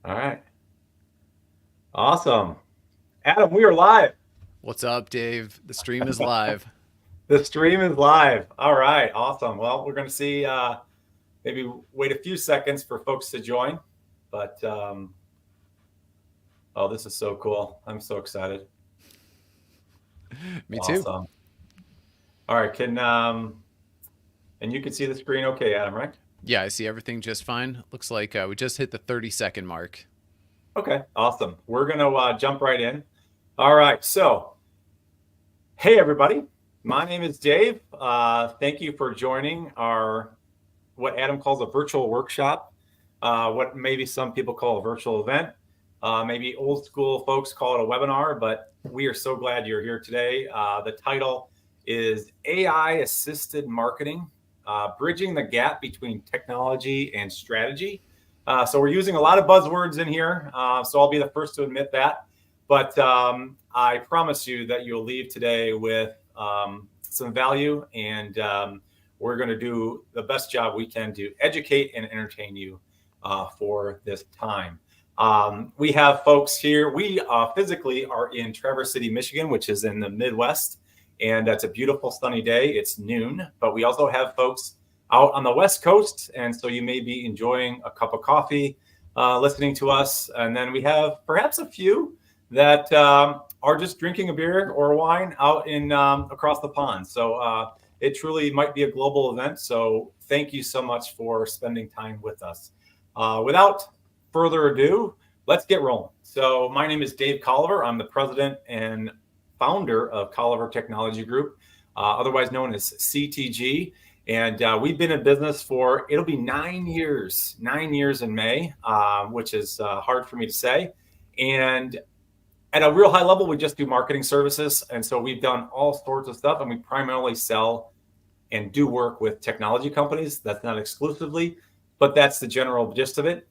All right. Awesome. Adam, we are live. What's up, Dave? The stream is live. The stream is live. All right. Awesome. Well, we're going to see, maybe wait a few seconds for folks to join. But, oh, this is so cool. I'm so excited. Me too. Awesome. All right. And you can see the screen okay, Adam, right? Yeah, I see everything just fine. Looks like we just hit the 30-second mark. Okay. Awesome. We're going to jump right in. All right. So, hey, everybody. My name is Dave. Thank you for joining what Adam calls a virtual workshop, what maybe some people call a virtual event. Maybe old school folks call it a webinar, but we are so glad you're here today. The title is AI Assisted Marketing, Bridging the Gap Between Technology and Strategy. So we're using a lot of buzzwords in here, so I'll be the first to admit that. But I promise you that you'll leave today with some value, and we're going to do the best job we can to educate and entertain you for this time. We have folks here. We physically are in Traverse City, Michigan, which is in the Midwest, and it's a beautiful sunny day. It's noon, but we also have folks out on the West Coast, and so you may be enjoying a cup of coffee, listening to us. And then we have perhaps a few that are just drinking a beer or a wine out in across the pond. So it truly might be a global event. So thank you so much for spending time with us. Without further ado, let's get rolling. So my name is Dave Colliver. I'm the president and founder of Colliver Technology Group, otherwise known as CTG. And we've been in business for, it'll be 9 years in May, which is hard for me to say. And at a real high level, we just do marketing services. And so we've done all sorts of stuff, and we primarily sell and do work with technology companies. That's not exclusively, but that's the general gist of it.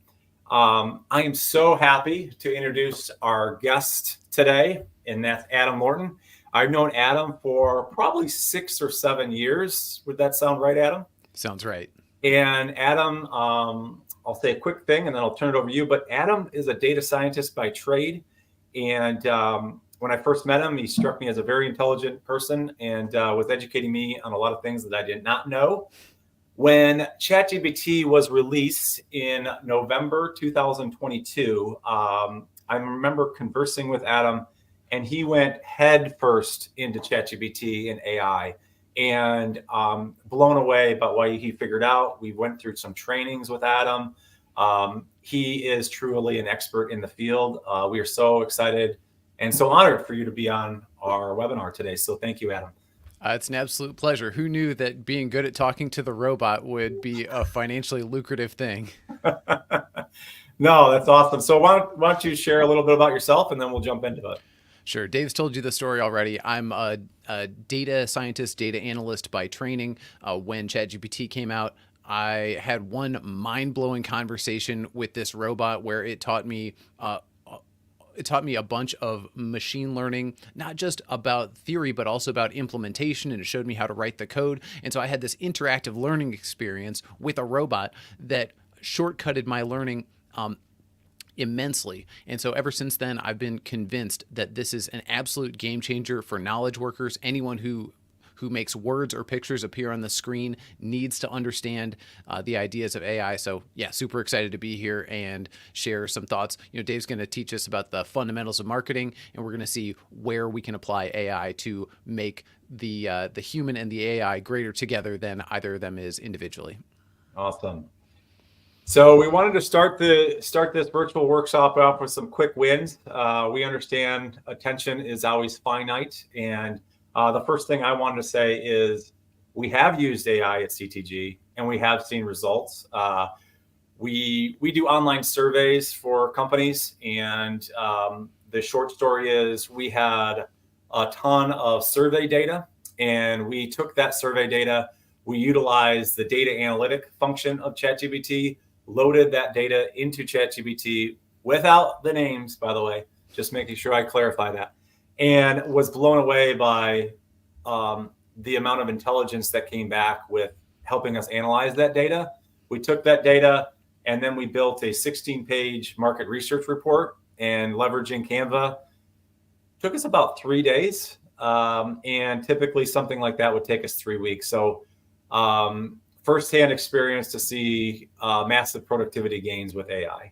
I am so happy to introduce our guest today, and that's Adam Morton. I've known Adam for probably 6 or 7 years. Would that sound right, Adam? Sounds right. And Adam, I'll say a quick thing and then I'll turn it over to you. But Adam is a data scientist by trade. And when I first met him, he struck me as a very intelligent person and was educating me on a lot of things that I did not know. When ChatGPT was released in November 2022, I remember conversing with Adam, and he went head first into ChatGPT and AI, and blown away by what he figured out. We went through some trainings with Adam. He is truly an expert in the field. We are so excited and so honored for you to be on our webinar today. So thank you, Adam. It's an absolute pleasure. Who knew that being good at talking to the robot would be a financially lucrative thing? No, that's awesome. So why don't you share a little bit about yourself, and then we'll jump into it. Sure. Dave's told you the story already. I'm a data scientist, data analyst by training. When ChatGPT came out, I had one mind-blowing conversation with this robot where it taught me a bunch of machine learning, not just about theory, but also about implementation. And it showed me how to write the code. And so I had this interactive learning experience with a robot that shortcutted my learning immensely. And so ever since then, I've been convinced that this is an absolute game changer for knowledge workers. Anyone who makes words or pictures appear on the screen needs to understand the ideas of AI. So yeah, super excited to be here and share some thoughts. Dave's going to teach us about the fundamentals of marketing, and we're going to see where we can apply AI to make the human and the AI greater together than either of them is individually. Awesome. So we wanted to start this virtual workshop off with some quick wins. We understand attention is always finite, and the first thing I wanted to say is we have used AI at CTG, and we have seen results. We do online surveys for companies, and the short story is we had a ton of survey data, and we took that survey data. We utilized the data analytic function of ChatGPT, loaded that data into ChatGPT without the names, by the way, just making sure I clarify that, and was blown away by the amount of intelligence that came back with helping us analyze that data. We took that data, And then we built a 16-page market research report, and leveraging Canva took us about 3 days. And typically something like that would take us 3 weeks. So firsthand experience to see massive productivity gains with AI.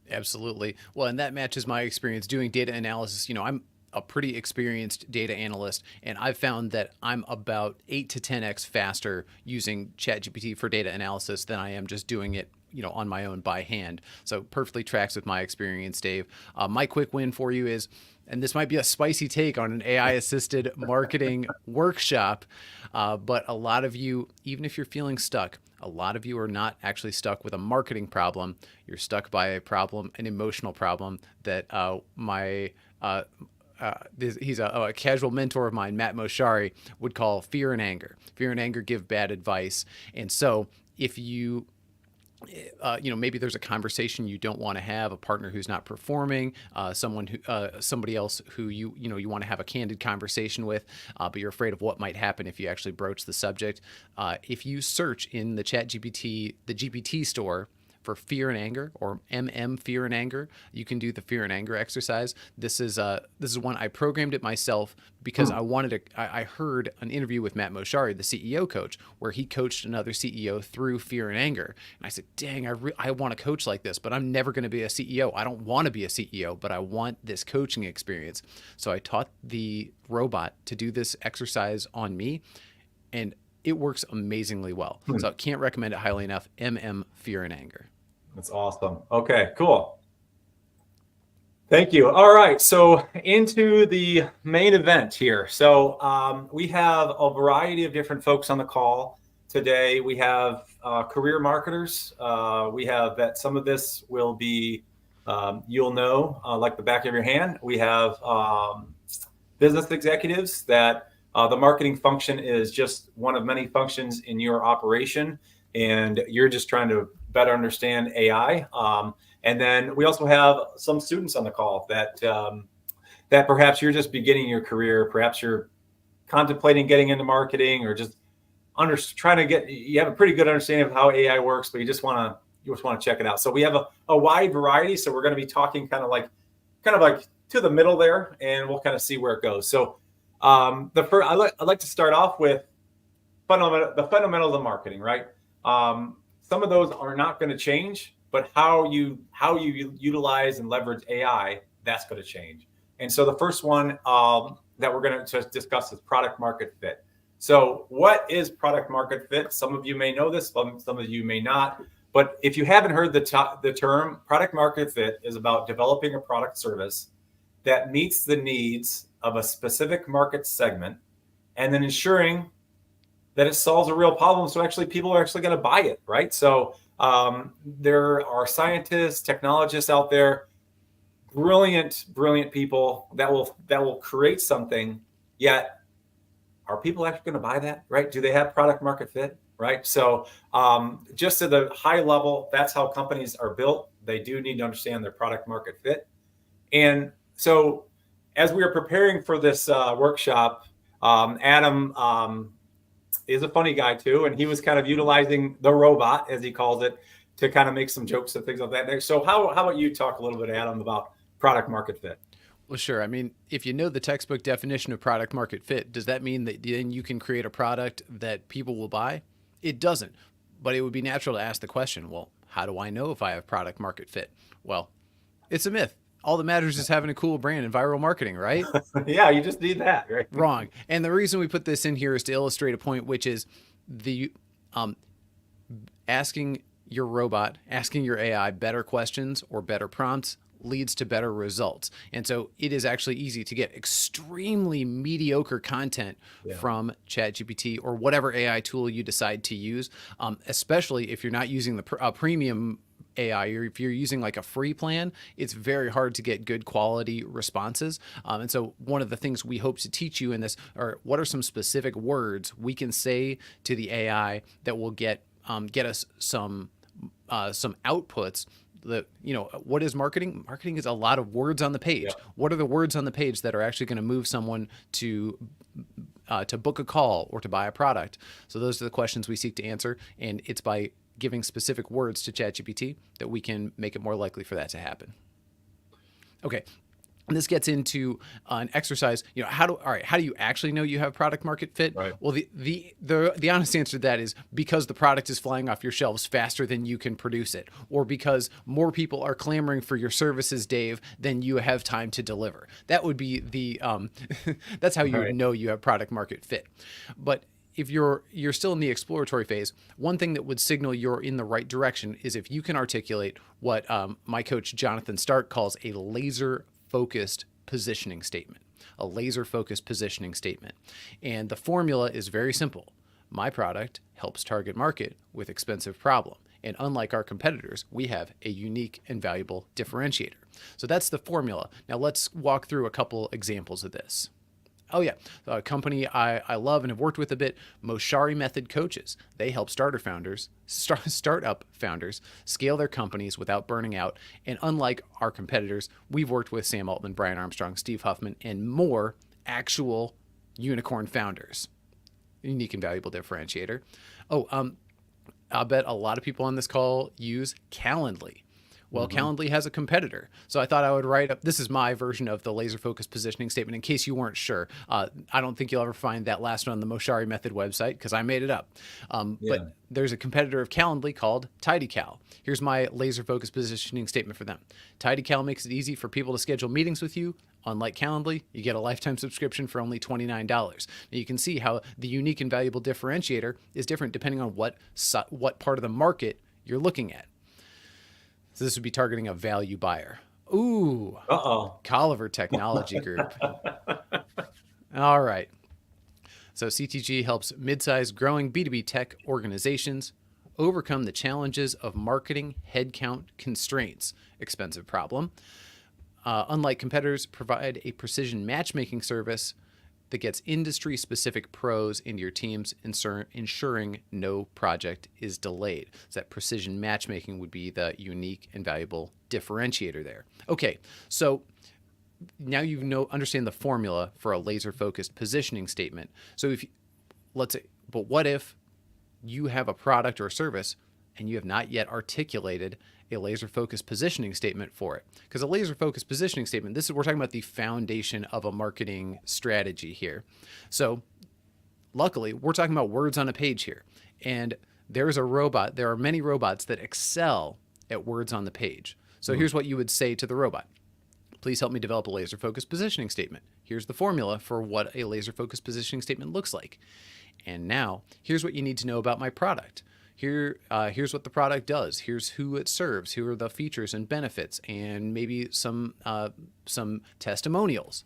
Absolutely. Well, and that matches my experience doing data analysis. I'm a pretty experienced data analyst, and I've found that I'm about 8 to 10x faster using ChatGPT for data analysis than I am just doing it, on my own by hand. So perfectly tracks with my experience, Dave. My quick win for you is, and this might be a spicy take on an AI assisted marketing workshop, but a lot of you, even if you're feeling stuck, a lot of you are not actually stuck with a marketing problem. You're stuck by a problem, an emotional problem that he's a casual mentor of mine, Matt Moshari, would call fear and anger. Fear and anger give bad advice. And so if you maybe there's a conversation you don't want to have, a partner who's not performing, somebody else who you want to have a candid conversation with, but you're afraid of what might happen if you actually broach the subject. If you search in the GPT store for fear and anger, or fear and anger, you can do the fear and anger exercise. This is one I programmed it myself because I heard an interview with Matt Moshari, the CEO coach, where he coached another CEO through fear and anger. And I said, dang, I want to coach like this, but I'm never going to be a CEO. I don't want to be a CEO, but I want this coaching experience. So I taught the robot to do this exercise on me, and it works amazingly well. So I can't recommend it highly enough. Fear and anger. That's awesome. Okay, cool. Thank you. All right, so into the main event here. So we have a variety of different folks on the call today. We have career marketers. We have that some of this will be, you'll know, like the back of your hand. We have business executives that the marketing function is just one of many functions in your operation, and you're just trying to better understand AI. And then we also have some students on the call that perhaps you're just beginning your career, perhaps you're contemplating getting into marketing, or just you have a pretty good understanding of how AI works, but you just want to check it out. So we have a wide variety. So we're going to be talking kind of like to the middle there, and we'll kind of see where it goes. So I'd like to start off with the fundamentals of marketing, right? Some of those are not going to change, but how you utilize and leverage AI, that's going to change. And so the first one that we're going to discuss is product market fit. So what is product market fit? Some of you may know this, some of you may not. But if you haven't heard the term, product market fit is about developing a product service that meets the needs of a specific market segment, and then ensuring that it solves a real problem. So actually people are actually going to buy it, right? So there are scientists, technologists out there, brilliant people that will create something, yet are people actually going to buy that, right? Do they have product market fit, right? So just at the high level, that's how companies are built. They do need to understand their product market fit. And so as we were preparing for this workshop, Adam is a funny guy too, and he was kind of utilizing the robot, as he calls it, to kind of make some jokes and things like that. So how about you talk a little bit, Adam, about product market fit? Well, sure. I mean, if you know the textbook definition of product market fit, does that mean that then you can create a product that people will buy? It doesn't. But it would be natural to ask the question, well, how do I know if I have product market fit? Well, it's a myth. All that matters is having a cool brand and viral marketing, right? Yeah, you just need that, right? Wrong. And the reason we put this in here is to illustrate a point, which is the asking your robot, asking your AI better questions or better prompts leads to better results. And so it is actually easy to get extremely mediocre content from ChatGPT or whatever AI tool you decide to use, especially if you're not using the premium AI, or if you're using like a free plan, it's very hard to get good quality responses. And so one of the things we hope to teach you in this are what are some specific words we can say to the AI that will get us some outputs. What is marketing? Marketing is a lot of words on the page. Yeah. What are the words on the page that are actually going to move someone to book a call or to buy a product? So those are the questions we seek to answer, and it's by giving specific words to ChatGPT that we can make it more likely for that to happen. Okay. And this gets into an exercise. How do you actually know you have product market fit? Right. Well, the honest answer to that is because the product is flying off your shelves faster than you can produce it, or because more people are clamoring for your services, Dave, than you have time to deliver. That would be the that's how you would know you have product market fit. But if you're still in the exploratory phase, one thing that would signal you're in the right direction is if you can articulate what my coach Jonathan Stark calls a laser-focused positioning statement. A laser-focused positioning statement. And the formula is very simple. My product helps target market with expensive problem. And unlike our competitors, we have a unique and valuable differentiator. So that's the formula. Now let's walk through a couple examples of this. Oh yeah, a company I love and have worked with a bit, Moshari Method Coaches. They help startup founders scale their companies without burning out. And unlike our competitors, we've worked with Sam Altman, Brian Armstrong, Steve Huffman, and more actual unicorn founders. Unique and valuable differentiator. I'll bet a lot of people on this call use Calendly. Well, Calendly has a competitor. So I thought I would write up, this is my version of the laser focused positioning statement in case you weren't sure. I don't think you'll ever find that last one on the Moshari Method website because I made it up. But there's a competitor of Calendly called TidyCal. Here's my laser focused positioning statement for them. TidyCal makes it easy for people to schedule meetings with you. Unlike Calendly, you get a lifetime subscription for only $29. Now you can see how the unique and valuable differentiator is different depending on what part of the market you're looking at. So this would be targeting a value buyer. Ooh. Colliver Technology Group. All right. So CTG helps mid-sized growing B2B tech organizations overcome the challenges of marketing headcount constraints. Expensive problem. Unlike competitors, provide a precision matchmaking service that gets industry-specific pros into your teams, ensuring no project is delayed. So that precision matchmaking would be the unique and valuable differentiator there. Okay, so now you understand the formula for a laser-focused positioning statement. So but what if you have a product or service and you have not yet articulated a laser-focused positioning statement for it? Because a laser-focused positioning statement, we're talking about the foundation of a marketing strategy here. So luckily, we're talking about words on a page here. And there are many robots that excel at words on the page. So here's what you would say to the robot. Please help me develop a laser-focused positioning statement. Here's the formula for what a laser-focused positioning statement looks like. And now, here's what you need to know about my product. Here's what the product does. Here's who it serves. Here are the features and benefits, and maybe some testimonials.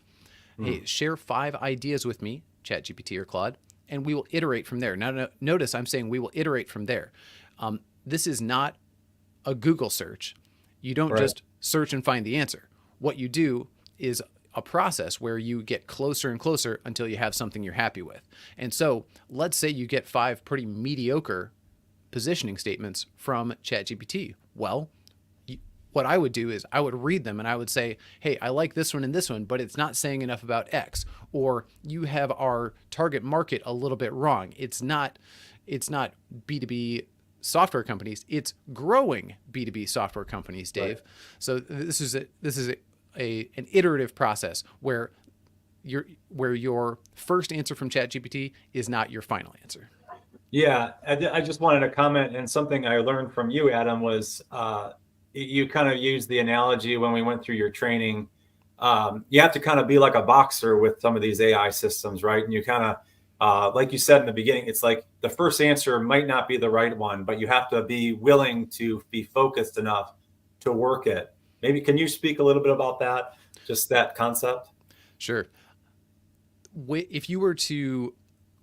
Hey, share 5 ideas with me, ChatGPT or Claude, and we will iterate from there. Now, notice I'm saying we will iterate from there. This is not a Google search. You don't just search and find the answer. What you do is a process where you get closer and closer until you have something you're happy with. And so let's say you get 5 pretty mediocre positioning statements from ChatGPT. Well, what I would do is I would read them and I would say, hey, I like this one and this one, but it's not saying enough about X. Or you have our target market a little bit wrong. It's not B2B software companies. It's growing B2B software companies, Dave. Right. So this is an iterative process where your first answer from ChatGPT is not your final answer. Yeah, I just wanted to comment, and something I learned from you, Adam, was you kind of used the analogy when we went through your training. You have to kind of be like a boxer with some of these AI systems, right? And you kind of, like you said in the beginning, it's like the first answer might not be the right one, but you have to be willing to be focused enough to work it. Maybe can you speak a little bit about that, just that concept? Sure. If you were to,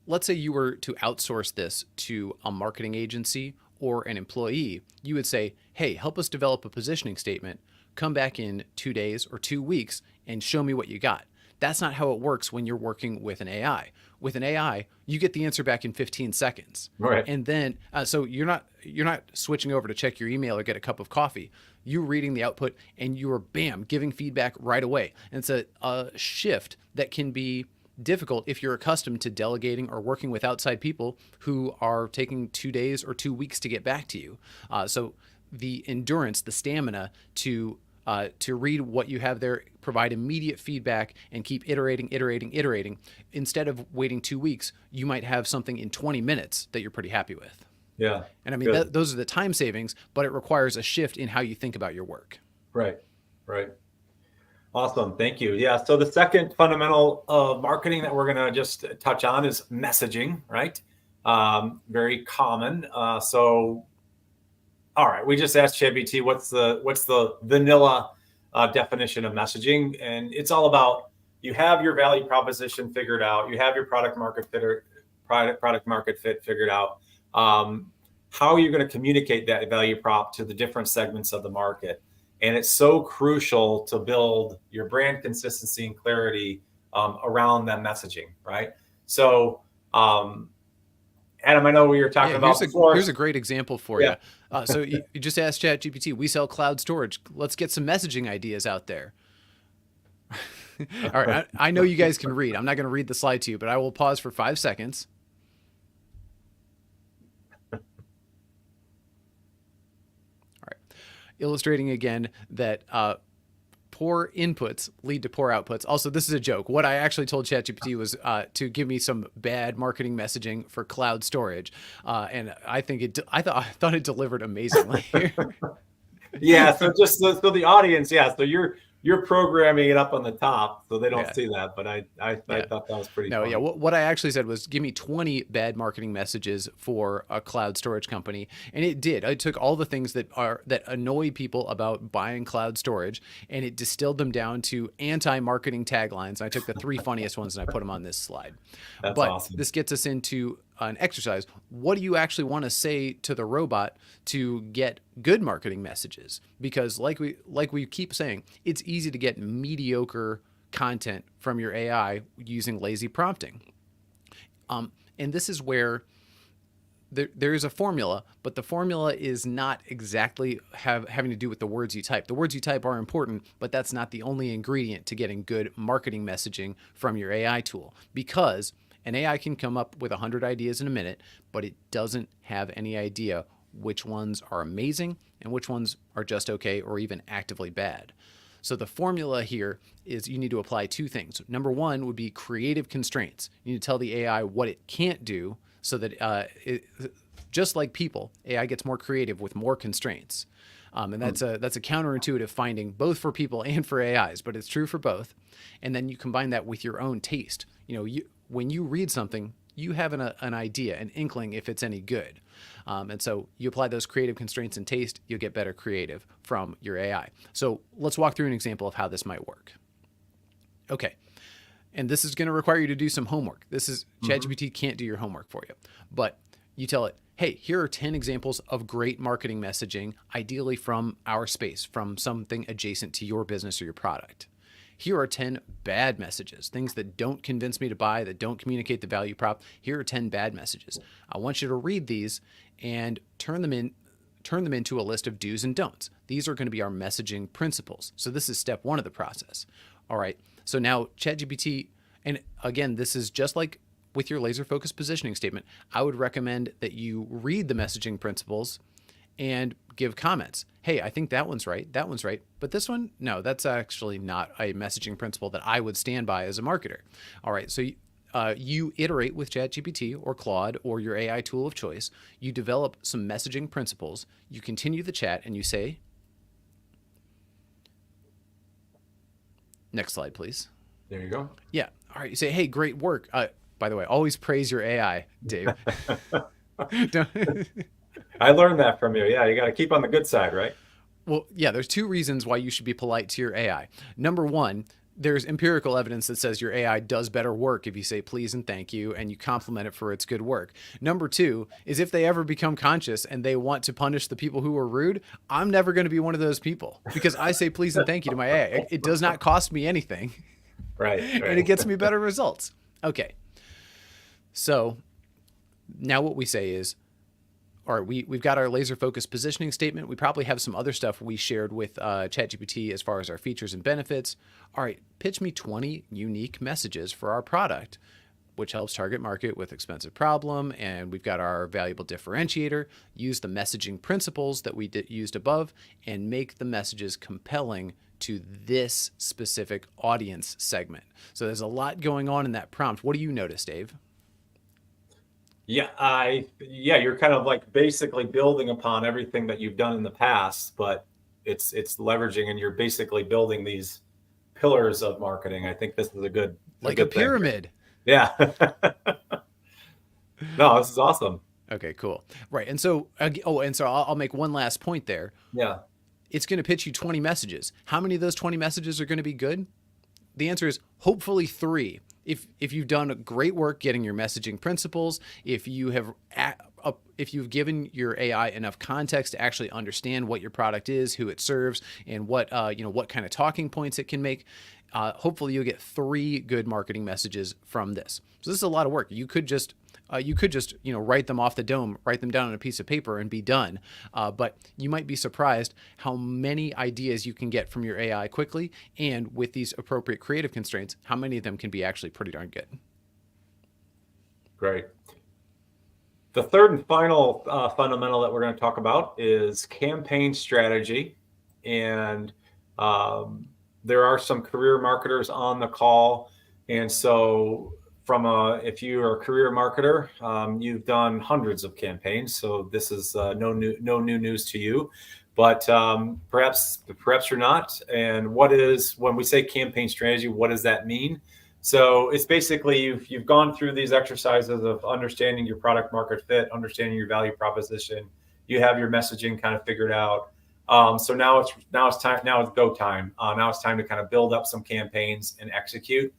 let's say you were to outsource this to a marketing agency or an employee, you would say, hey, help us develop a positioning statement. Come back in 2 days or 2 weeks and show me what you got. That's not how it works when you're working with an AI. With an AI, you get the answer back in 15 seconds. Right. And then, so you're not switching over to check your email or get a cup of coffee. You're reading the output and you're, bam, giving feedback right away. And it's a shift that can be difficult if you're accustomed to delegating or working with outside people who are taking 2 days or 2 weeks to get back to you. So the endurance, the stamina to read what you have there, provide immediate feedback, and keep iterating. Instead of waiting 2 weeks, you might have something in 20 minutes that you're pretty happy with. Yeah. And I mean, those are the time savings, but it requires a shift in how you think about your work. Right. Awesome. Thank you. Yeah. So the second fundamental of marketing that we're going to just touch on is messaging, right? Very common. So, all right, we just asked ChatGPT what's the vanilla definition of messaging, and it's all about you have your value proposition figured out, you have your product market fit figured out. How are you going to communicate that value prop to the different segments of the market? And it's so crucial to build your brand consistency and clarity around that messaging, right? So, Adam, I know we were talking about before. Here's a great example for you. So you just asked ChatGPT, we sell cloud storage. Let's get some messaging ideas out there. All right, I know you guys can read. I'm not going to read the slide to you, but I will pause for 5 seconds. Illustrating again that poor inputs lead to poor outputs. Also, this is a joke. What I actually told ChatGPT was to give me some bad marketing messaging for cloud storage, and I thought it delivered amazingly. Yeah. So so the audience, so you're programming it up on the top so they don't see that, but I thought that was pretty funny. What I actually said was give me 20 bad marketing messages for a cloud storage company, and it did. I took all the things that annoy people about buying cloud storage, and it distilled them down to anti-marketing taglines. I took the 3 funniest ones and I put them on this slide. That's awesome. This gets us into an exercise. What do you actually want to say to the robot to get good marketing messages? Because like we keep saying, it's easy to get mediocre content from your AI using lazy prompting. And this is where there is a formula, but the formula is not exactly having to do with the words you type. The words you type are important, but that's not the only ingredient to getting good marketing messaging from your AI tool, because an AI can come up with 100 ideas in a minute, but it doesn't have any idea which ones are amazing and which ones are just okay or even actively bad. So the formula here is you need to apply 2 things. Number 1 would be creative constraints. You need to tell the AI what it can't do so that just like people, AI gets more creative with more constraints. And that's a counterintuitive finding both for people and for AIs, but it's true for both. And then you combine that with your own taste. When you read something, you have an idea, an inkling if it's any good. And so you apply those creative constraints and taste, you'll get better creative from your AI. So let's walk through an example of how this might work. Okay. And this is going to require you to do some homework. ChatGPT can't do your homework for you, but you tell it, hey, here are 10 examples of great marketing messaging, ideally from our space, from something adjacent to your business or your product. Here are 10 bad messages, things that don't convince me to buy, that don't communicate the value prop. Here are 10 bad messages. I want you to read these and turn them into a list of do's and don'ts. These are going to be our messaging principles. So this is step 1 of the process. All right. So now ChatGPT, and again, this is just like with your laser focused positioning statement. I would recommend that you read the messaging principles and give comments. Hey, I think that one's right. That one's right. But this one, no, that's actually not a messaging principle that I would stand by as a marketer. All right. So you iterate with ChatGPT or Claude or your AI tool of choice. You develop some messaging principles. You continue the chat and you say, next slide, please. There you go. Yeah. All right. You say, hey, great work. By the way, always praise your AI, Dave. I learned that from you. Yeah, you got to keep on the good side, right? Well, yeah, there's 2 reasons why you should be polite to your AI. Number 1, there's empirical evidence that says your AI does better work if you say please and thank you and you compliment it for its good work. Number 2 is if they ever become conscious and they want to punish the people who are rude, I'm never going to be one of those people because I say please and thank you to my AI. It does not cost me anything. Right. And it gets me better results. Okay. So now what we say is, all right, we've got our laser focused positioning statement. We probably have some other stuff we shared with ChatGPT as far as our features and benefits. All right, pitch me 20 unique messages for our product, which helps target market with expensive problem. And we've got our valuable differentiator. Use the messaging principles that we used above and make the messages compelling to this specific audience segment. So there's a lot going on in that prompt. What do you notice, Dave? Yeah, you're kind of like basically building upon everything that you've done in the past, but it's leveraging and you're basically building these pillars of marketing. I think this is a good Like a thing. pyramid. Yeah. No, this is awesome. Okay, cool. Right. And so, I'll make one last point there. Yeah. It's going to pitch you 20 messages. How many of those 20 messages are going to be good? The answer is hopefully 3. If you've done great work getting your messaging principles, if you've given your AI enough context to actually understand what your product is, who it serves, and what what kind of talking points it can make, hopefully you'll get 3 good marketing messages from this. So this is a lot of work. You could just write them off the dome, write them down on a piece of paper and be done. But you might be surprised how many ideas you can get from your AI quickly. And with these appropriate creative constraints, how many of them can be actually pretty darn good. Great. The third and final fundamental that we're going to talk about is campaign strategy. And there are some career marketers on the call. And so if you are a career marketer, you've done hundreds of campaigns, so this is no new news to you. But perhaps you're not. And when we say campaign strategy, what does that mean? So it's basically you've gone through these exercises of understanding your product market fit, understanding your value proposition. You have your messaging kind of figured out. So now it's go time. Now it's time to kind of build up some campaigns and execute.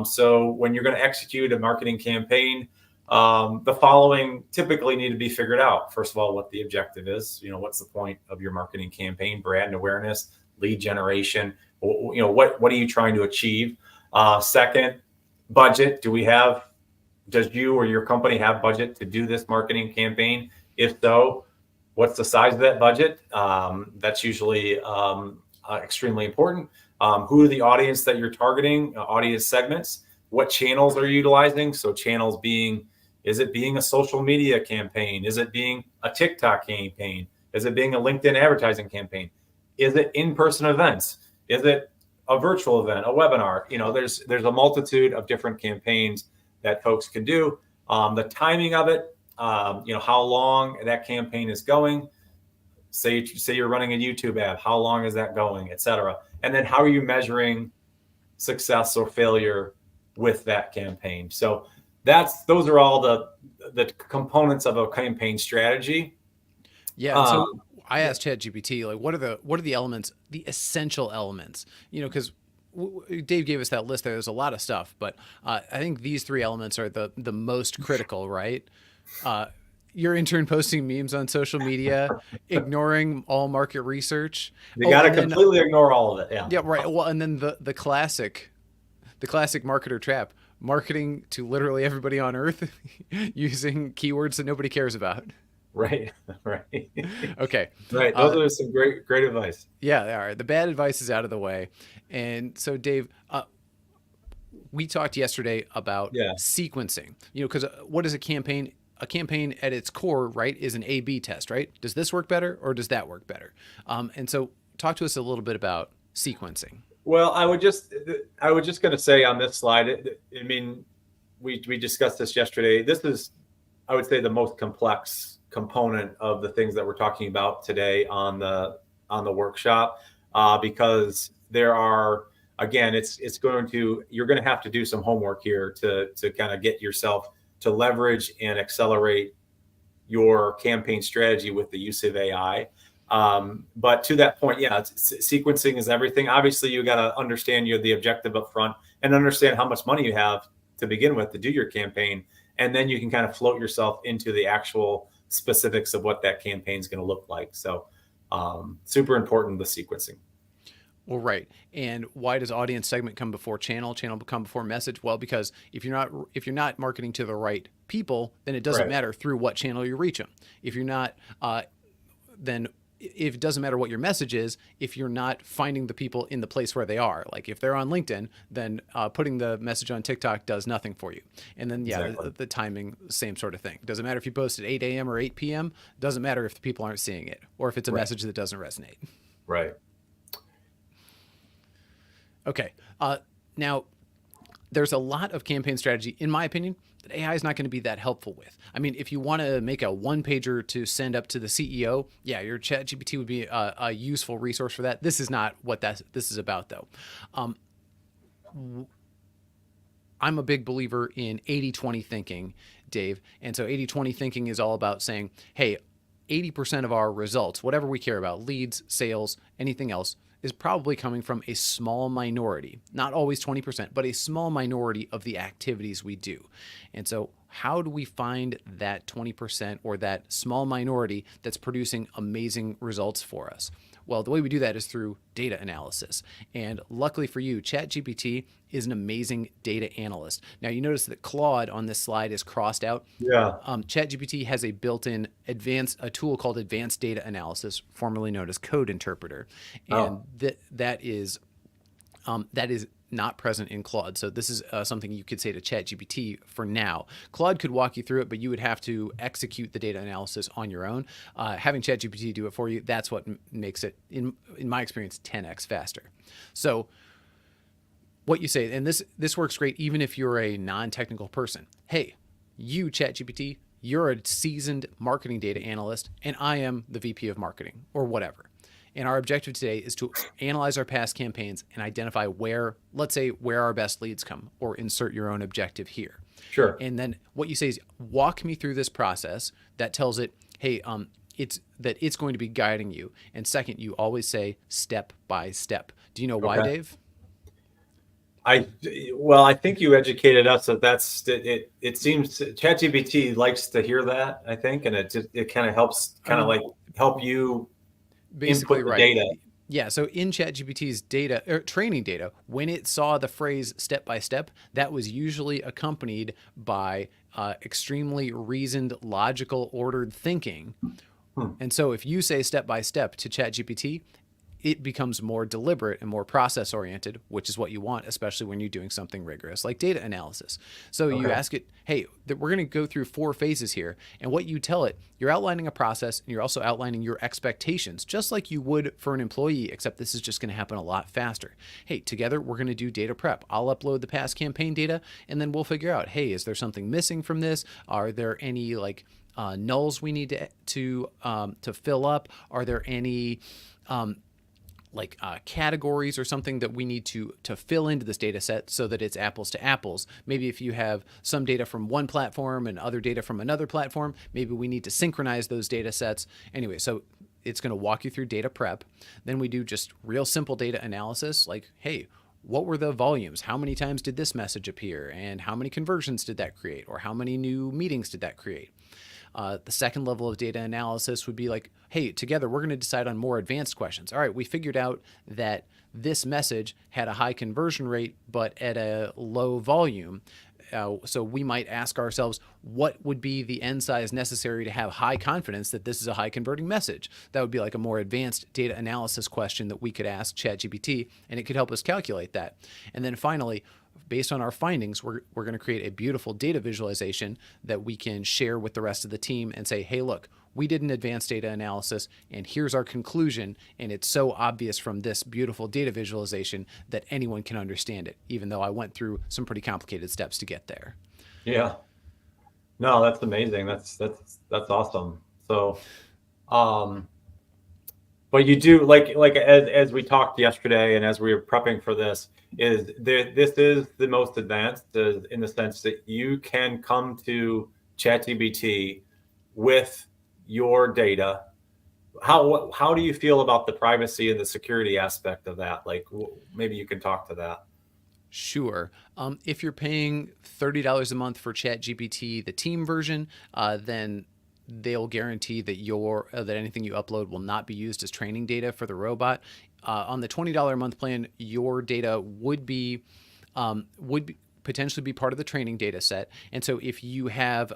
So when you're going to execute a marketing campaign, the following typically need to be figured out. First of all, what the objective is. What's the point of your marketing campaign? Brand awareness, lead generation. What are you trying to achieve? Second, budget. Does you or your company have budget to do this marketing campaign? If so, what's the size of that budget? That's usually extremely important. Who are the audience that you're targeting, audience segments? What channels are you utilizing? So channels is it being a social media campaign? Is it being a TikTok campaign? Is it being a LinkedIn advertising campaign? Is it in-person events? Is it a virtual event, a webinar? There's a multitude of different campaigns that folks can do. The timing of it, how long that campaign is going. Say you're running a YouTube ad, how long is that going, et cetera. And then how are you measuring success or failure with that campaign? So those are all the components of a campaign strategy. Yeah. So I asked ChatGPT, like, what are the elements, the essential elements? Because Dave gave us that list there. There's a lot of stuff, but I think these 3 elements are the most critical, right? Your intern posting memes on social media, ignoring all market research. You got to completely ignore all of it. Yeah. Yeah. Right. Well, and then the classic marketer trap, marketing to literally everybody on earth using keywords that nobody cares about. Right. Okay. Right. Those are some great advice. Yeah, they are. The bad advice is out of the way. And so, Dave, we talked yesterday about sequencing, because what is a campaign? A campaign at its core, right, is an A/B test, right? Does this work better or does that work better? And so talk to us a little bit about sequencing. Well, I was just going to say on this slide, we discussed this yesterday. This is, I would say, the most complex component of the things that we're talking about today on the workshop, because there are, again, you're going to have to do some homework here to kind of get yourself to leverage and accelerate your campaign strategy with the use of AI. But to that point, sequencing is everything. Obviously, you got to understand the objective up front and understand how much money you have to begin with to do your campaign. And then you can kind of float yourself into the actual specifics of what that campaign is going to look like. So super important, the sequencing. Well, right. And why does audience segment come before channel? Channel come before message? Well, because if you're not marketing to the right people, then it doesn't Right. matter through what channel you reach them. If you're not, then if it doesn't matter what your message is, if you're not finding the people in the place where they are, like if they're on LinkedIn, then putting the message on TikTok does nothing for you. And then, yeah, Exactly. the timing, same sort of thing. Doesn't matter if you post at 8 a.m. or 8 p.m. Doesn't matter if the people aren't seeing it or if it's a Right. message that doesn't resonate. Right. Okay. Now, there's a lot of campaign strategy, in my opinion, that AI is not going to be that helpful with. I mean, if you want to make a one pager to send up to the CEO, yeah, your ChatGPT would be a useful resource for that. This is not what this is about, though. I'm a big believer in 80-20 thinking, Dave. And so 80-20 thinking is all about saying, hey, 80% of our results, whatever we care about, leads, sales, anything else, is probably coming from a small minority, not always 20%, but a small minority of the activities we do. And so how do we find that 20% or that small minority that's producing amazing results for us? Well, the way we do that is through data analysis. And luckily for you, ChatGPT is an amazing data analyst. Now, you notice that Claude on this slide is crossed out. Yeah. ChatGPT has a built-in a tool called Advanced Data Analysis, formerly known as Code Interpreter, and Oh, that is not present in Claude. So this is something you could say to ChatGPT for now. Claude could walk you through it, but you would have to execute the data analysis on your own. Having ChatGPT do it for you, that's what makes it, in my experience, 10x faster. So what you say, and this works great even if you're a non-technical person. Hey, you ChatGPT, you're a seasoned marketing data analyst, and I am the VP of marketing or whatever. And our objective today is to analyze our past campaigns and identify let's say, where our best leads come, or insert your own objective here. sure. And then what you say is, walk me through this process that tells it, hey, it's going to be guiding you. And second, you always say step by step. Do you know why, Okay. Dave? I well, I think you educated us that that's it. It seems ChatGPT likes to hear that, I think, and it kind of helps, like help you Basically, input the right. data. Yeah. So in ChatGPT's data or training data, when it saw the phrase step by step, that was usually accompanied by extremely reasoned, logical, ordered thinking. Hmm. And so if you say step by step to ChatGPT, it becomes more deliberate and more process oriented, which is what you want, especially when you're doing something rigorous like data analysis. So you Okay. ask it, hey, we're going to go through 4 phases here. And what you tell it, you're outlining a process and you're also outlining your expectations, just like you would for an employee, except this is just going to happen a lot faster. Hey, together we're going to do data prep. I'll upload the past campaign data and then we'll figure out, hey, is there something missing from this? Are there any nulls we need to fill up? Are there any categories or something that we need to fill into this data set so that it's apples to apples? Maybe if you have some data from one platform and other data from another platform, maybe we need to synchronize those data sets. Anyway, so it's going to walk you through data prep. Then we do just real simple data analysis, like, hey, what were the volumes? How many times did this message appear? And how many conversions did that create? Or how many new meetings did that create? The second level of data analysis would be like, hey, together we're going to decide on more advanced questions. All right, we figured out that this message had a high conversion rate, but at a low volume. So we might ask ourselves, what would be the N size necessary to have high confidence that this is a high converting message? That would be like a more advanced data analysis question that we could ask ChatGPT, and it could help us calculate that. And then finally, based on our findings, we're going to create a beautiful data visualization that we can share with the rest of the team and say, hey, look, we did an advanced data analysis and here's our conclusion. And it's so obvious from this beautiful data visualization that anyone can understand it, even though I went through some pretty complicated steps to get there. Yeah. No, that's amazing. That's awesome. So, but you do like as we talked yesterday, and as we were prepping for this, this is the most advanced in the sense that you can come to ChatGPT with your data. How do you feel about the privacy and the security aspect of that? Like, maybe you can talk to that. Sure. If you're paying $30 a month for ChatGPT, the team version, then they'll guarantee that that anything you upload will not be used as training data for the robot. On the $20 a month plan, your data would potentially be part of the training data set. And so if you have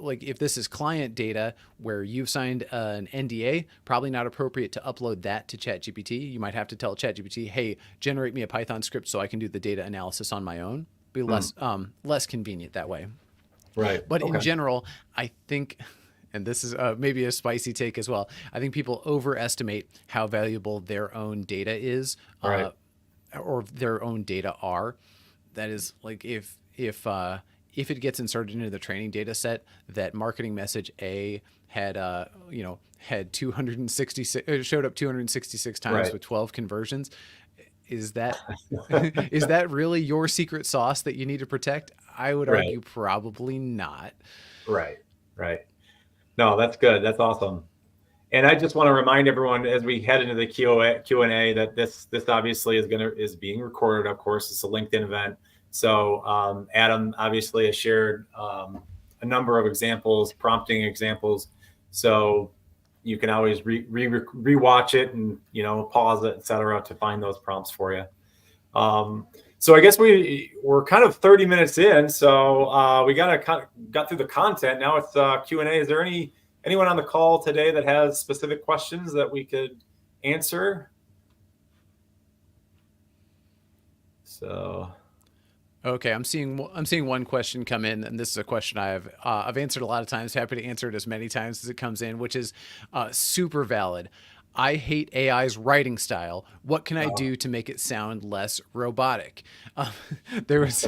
like if this is client data where you've signed an NDA, probably not appropriate to upload that to ChatGPT. You might have to tell ChatGPT, hey, generate me a Python script so I can do the data analysis on my own. Be less convenient that way. Right. But in general, I think, and this is maybe a spicy take as well, I think people overestimate how valuable their own data is, Right. or their own data are. That is, like, if it gets inserted into the training data set that marketing message A had had 266 showed up 266 times Right. with 12 conversions, is that is that really your secret sauce that you need to protect? I would Right. argue probably not. Right. Right. No, that's good. That's awesome. And I just want to remind everyone as we head into the Q&A that this obviously is being recorded. Of course, it's a LinkedIn event. So Adam obviously has shared a number of examples, prompting examples. So you can always rewatch it and pause it, etc., to find those prompts for you. So I guess we're kind of 30 minutes in. So we got through the content. Now it's Q&A. Is there anyone on the call today that has specific questions that we could answer? So, okay, I'm seeing one question come in, and this is a question I've answered a lot of times. Happy to answer it as many times as it comes in, which is super valid. I hate AI's writing style. What can I do to make it sound less robotic? There was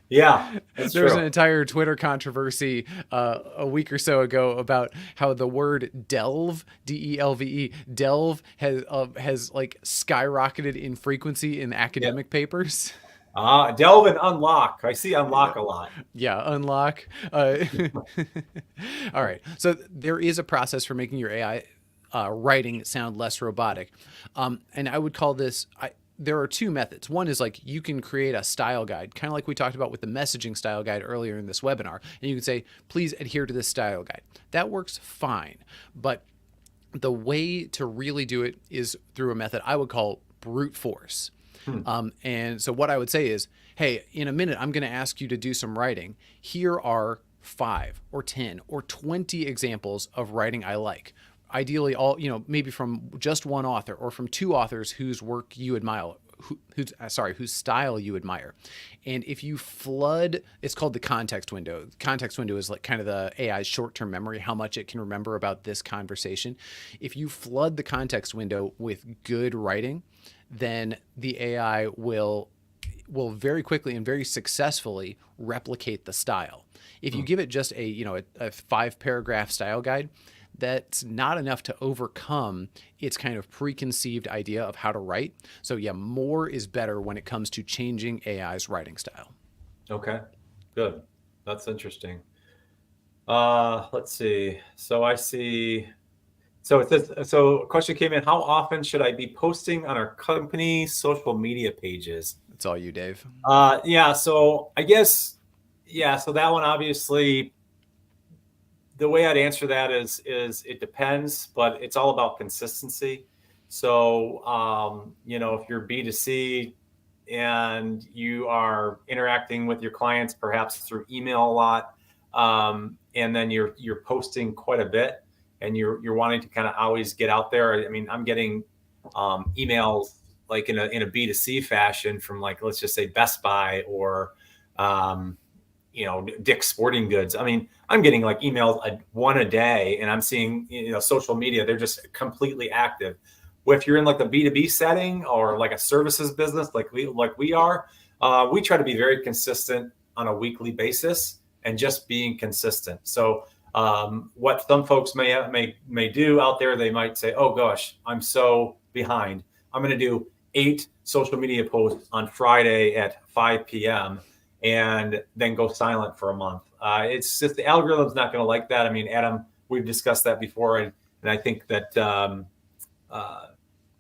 yeah, there was an entire Twitter controversy a week or so ago about how the word delve, DELVE, delve has like skyrocketed in frequency in academic papers. Delve and unlock. I see unlock a lot. Yeah, unlock. All right. So there is a process for making your AI writing sound less robotic. And I would call this, there are two methods. One is like you can create a style guide, kind of like we talked about with the messaging style guide earlier in this webinar. And you can say, please adhere to this style guide. That works fine. But the way to really do it is through a method I would call brute force. And so what I would say is, hey, in a minute, I'm going to ask you to do some writing. Here are 5 or 10 or 20 examples of writing I like. Ideally, all, maybe from just one author or from 2 authors whose work you admire, whose style you admire. And if you flood, it's called the context window. The context window is like kind of the AI's short-term memory, how much it can remember about this conversation. If you flood the context window with good writing, then the AI will very quickly and very successfully replicate the style. If you give it just a 5-paragraph style guide, that's not enough to overcome its kind of preconceived idea of how to write. So yeah, more is better when it comes to changing AI's writing style. Okay, good. That's interesting. Let's see. So I see. So it says, so a question came in, how often should I be posting on our company social media pages? That's all you, Dave. Yeah, so I guess, so that one, obviously, the way I'd answer that is it depends, but it's all about consistency. So, if you're B2C and you are interacting with your clients, perhaps through email a lot, and then you're posting quite a bit, and you're wanting to kind of always get out there. I mean, I'm getting emails like in a B2C fashion from, like, let's just say Best Buy or Dick's Sporting Goods. I mean, I'm getting like emails one a day, and I'm seeing social media, they're just completely active. If you're in like the B2B setting or like a services business like we are, we try to be very consistent on a weekly basis and just being consistent. So what some folks may do out there, they might say, oh gosh, I'm so behind. I'm going to do 8 social media posts on Friday at 5 p.m. and then go silent for a month. It's just the algorithm's not going to like that. I mean, Adam, we've discussed that before, and I think that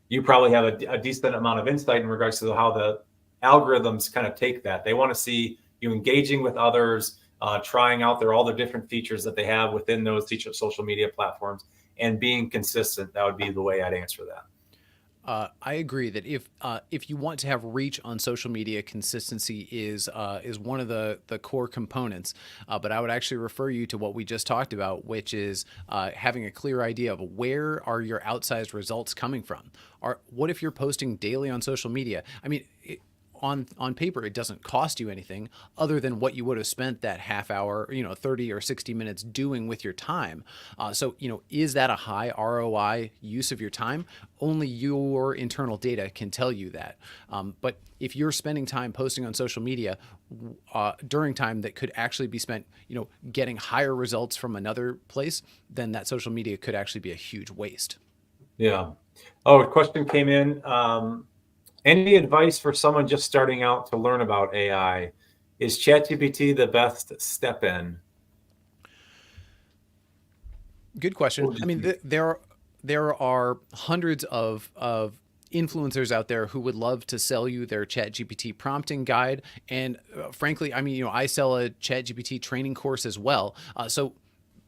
you probably have a decent amount of insight in regards to how the algorithms kind of take that. They want to see you engaging with others, trying out all the different features that they have within those social media platforms, and being consistent. That would be the way I'd answer that. I agree that if you want to have reach on social media, consistency is one of the core components. But I would actually refer you to what we just talked about, which is having a clear idea of where are your outsized results coming from. What if you're posting daily on social media? I mean, on paper, it doesn't cost you anything other than what you would have spent that half hour, 30 or 60 minutes doing with your time. So, is that a high ROI use of your time? Only your internal data can tell you that. But if you're spending time posting on social media during time that could actually be spent, getting higher results from another place, then that social media could actually be a huge waste. Yeah. Oh, a question came in. Any advice for someone just starting out to learn about AI? Is ChatGPT the best step in? Good question. I mean, there are hundreds of influencers out there who would love to sell you their ChatGPT prompting guide, and frankly, I mean, I sell a ChatGPT training course as well.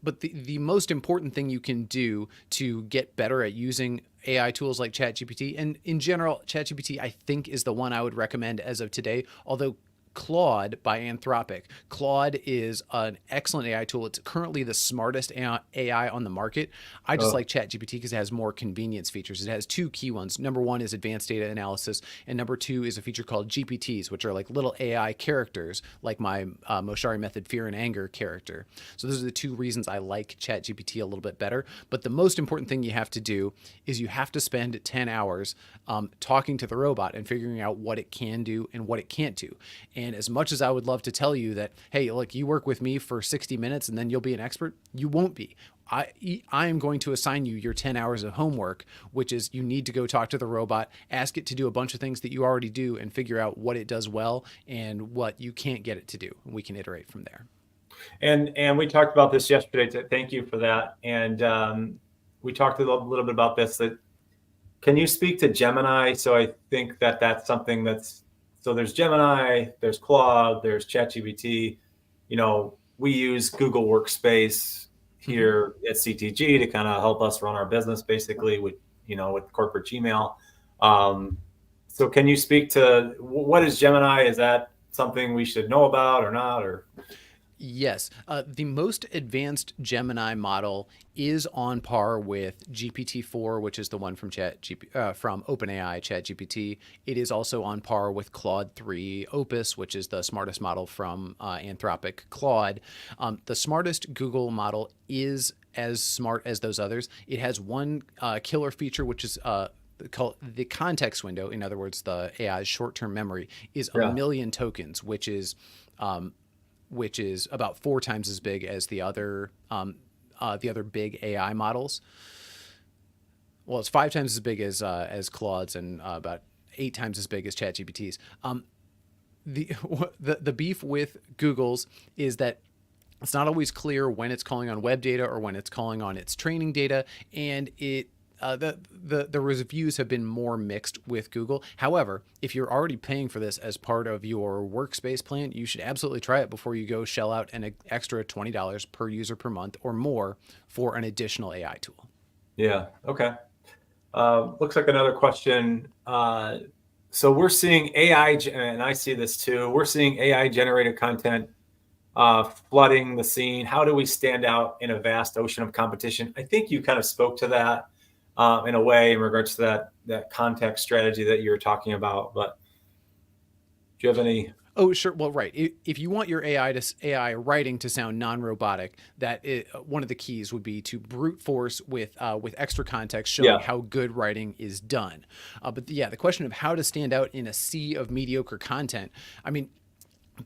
But the most important thing you can do to get better at using AI tools like ChatGPT, and in general, ChatGPT, I think, is the one I would recommend as of today, although Claude by Anthropic. Claude is an excellent AI tool. It's currently the smartest AI on the market. I just like ChatGPT because it has more convenience features. It has two key ones. Number one is advanced data analysis, and number two is a feature called GPTs, which are like little AI characters, like my Moshari Method Fear and Anger character. So those are the two reasons I like ChatGPT a little bit better. But the most important thing you have to do is you have to spend 10 hours talking to the robot and figuring out what it can do and what it can't do. And as much as I would love to tell you that, hey, look, you work with me for 60 minutes and then you'll be an expert, you won't be. I am going to assign you your 10 hours of homework, which is you need to go talk to the robot, ask it to do a bunch of things that you already do, and figure out what it does well and what you can't get it to do. And we can iterate from there. And we talked about this yesterday. Thank you for that. And we talked a little bit about this. Can you speak to Gemini? So I think that's something so there's Gemini, there's Claude, there's ChatGPT. We use Google Workspace here at CTG to kind of help us run our business, basically with corporate Gmail. So can you speak to what is Gemini? Is that something we should know about or not? Or Yes. The most advanced Gemini model is on par with GPT-4, which is the one from from OpenAI, ChatGPT. It is also on par with Claude 3 Opus, which is the smartest model from Anthropic Claude. The smartest Google model is as smart as those others. It has one killer feature, which is called the context window. In other words, the AI's short-term memory is a million tokens, which is about 4 times as big as the other big AI models. Well, it's 5 times as big as Claude's and about 8 times as big as ChatGPT's. The beef with Google's is that it's not always clear when it's calling on web data or when it's calling on its training data, and the reviews have been more mixed with Google. However, if you're already paying for this as part of your workspace plan, you should absolutely try it before you go shell out an extra $20 per user per month or more for an additional AI tool. Yeah. Okay. Looks like another question. So we're seeing AI, and I see this too. We're seeing AI generated content flooding the scene. How do we stand out in a vast ocean of competition? I think you kind of spoke to that in a way in regards to that context strategy that you were talking about. But do you have any? Oh, sure. Well, right. If you want your AI writing to sound non-robotic, one of the keys would be to brute force with extra context showing how good writing is done. But the question of how to stand out in a sea of mediocre content, I mean,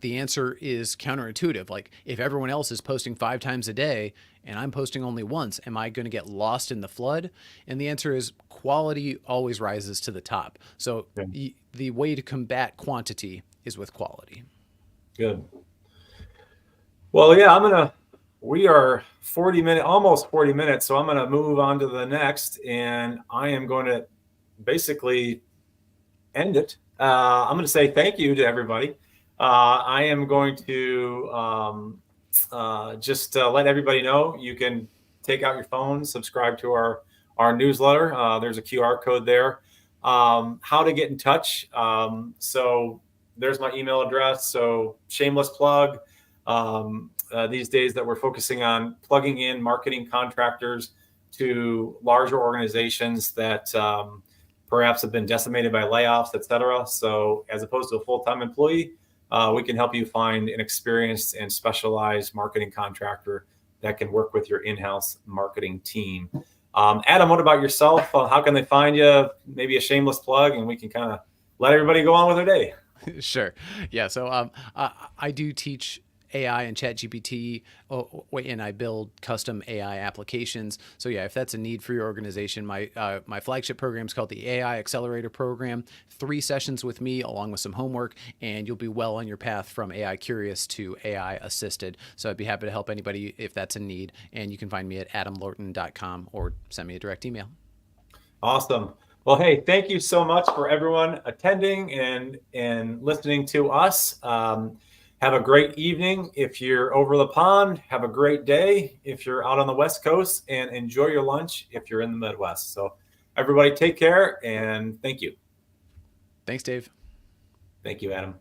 the answer is counterintuitive. Like, if everyone else is posting 5 times a day and I'm posting only once, am I going to get lost in the flood? And the answer is quality always rises to the top. So the way to combat quantity is with quality. Good. Well, yeah, we are almost 40 minutes. So I'm going to move on to the next, and I am going to basically end it. I'm going to say thank you to everybody. I am going to just let everybody know you can take out your phone, subscribe to our newsletter. There's a QR code there. How to get in touch. So there's my email address. So shameless plug. These days that we're focusing on plugging in marketing contractors to larger organizations that perhaps have been decimated by layoffs, et cetera. So as opposed to a full-time employee, we can help you find an experienced and specialized marketing contractor that can work with your in-house marketing team. Adam, what about yourself? How can they find you? Maybe a shameless plug, and we can kind of let everybody go on with their day. Sure. Yeah. So I do teach AI and ChatGPT, and I build custom AI applications. So yeah, if that's a need for your organization, my flagship program is called the AI Accelerator Program. 3 sessions with me along with some homework, and you'll be well on your path from AI curious to AI assisted. So I'd be happy to help anybody if that's a need. And you can find me at adamlorton.com or send me a direct email. Awesome. Well, hey, thank you so much for everyone attending and listening to us. Have a great evening. If you're over the pond, have a great day. If you're out on the West Coast, and enjoy your lunch if you're in the Midwest. So everybody take care, and thank you. Thanks, Dave. Thank you, Adam.